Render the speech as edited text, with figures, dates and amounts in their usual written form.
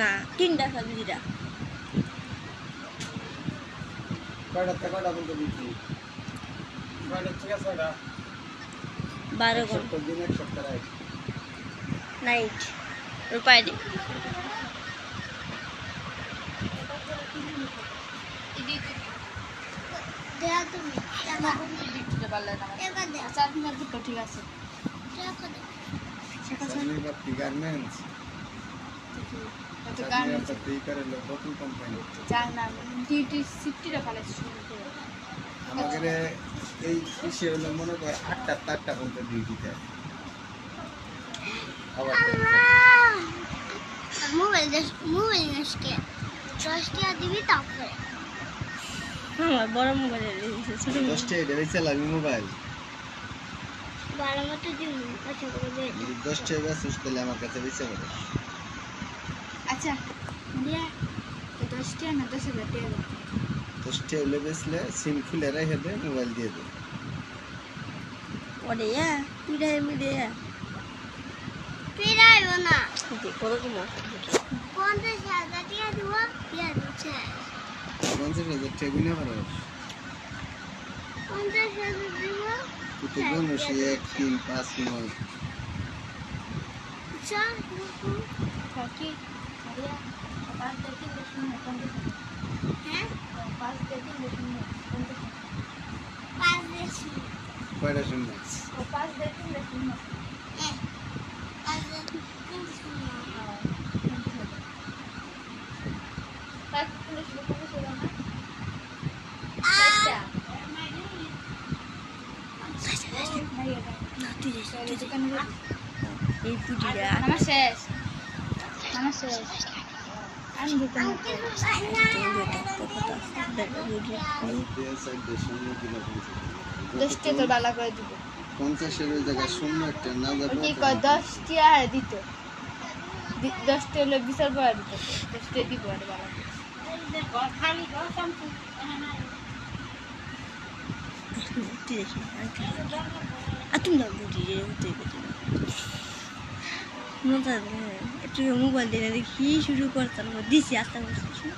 না 3টা সবজিটা কয়টা থেকে কয়টা পর্যন্ত বিক্রি? 6টা থেকে 6টা। 12 এক সপ্তাহ দিন এক সপ্তাহ রাত। নাইট রুপাই দে দেয়া তুমি দিতে পারলে না এবার দে চার দিন দুটো ঠিক আছে চাঁদনি বাতি গার্মেন্টস, এত চাঁদনি গান বাতি করে নতুন কোম্পানি। জান না ডিউটি সিফটিটা পালাইছে শুরু করে আমাদের এই কৃষি হলো মনে কর 8টা 4টা পর্যন্ত ডিউটি দেয়। আবার মোবাইল আজকে 10 টাকা দিবি তারপরে আমার বড় মোবাইল দিয়েছে ছোট 10টা এটা চালাবি মোবাইল, 12 মতো দিবি আচ্ছা করে দে 10টা বেসিস তাহলে আমার কাছে বেচে পড়ে। আচ্ছা দিয়া তো 10 টাকা না 10,000 টাকা 10টা হলে বেচলে সিম খুলে রেখে দে, মোবাইল দিয়ে দে। ওরে পিড়া মিডে ফিরাইব না দেখো তো মত 50,000 টাকা দিব দিয়া দিচ্ছে 50,000 টাকা গুনে পারো 50,000 দিব তুই তো জানো সে 1 3 5 9 চল কি আরিয়া 5 থেকে 10 হ্যাঁ 5 থেকে 10 5 দিছি কয়টা শুনবে? 5 থেকে 10 হ্যাঁ 5 দিছি না তুই এই পুটিটা আমার শেষ আমি দিতে না দিয়ে সাইড দিয়ে শূন্য কিলো 10 টাকা তোর বালা করে দিব 50 এর জায়গায় শূন্য একটা না যাবে কি কয় 10 টাকা দিত 10 টাকা হলে বিচার করে দিত 10 টাকা দিব আর বালা খালি গো সম্পূর্ণ তুমি না বুঝি রে উঠে গেছে একটু মোবাইল দিয়ে দেখি শুরু করতাম দিছি আস্তে আস্তে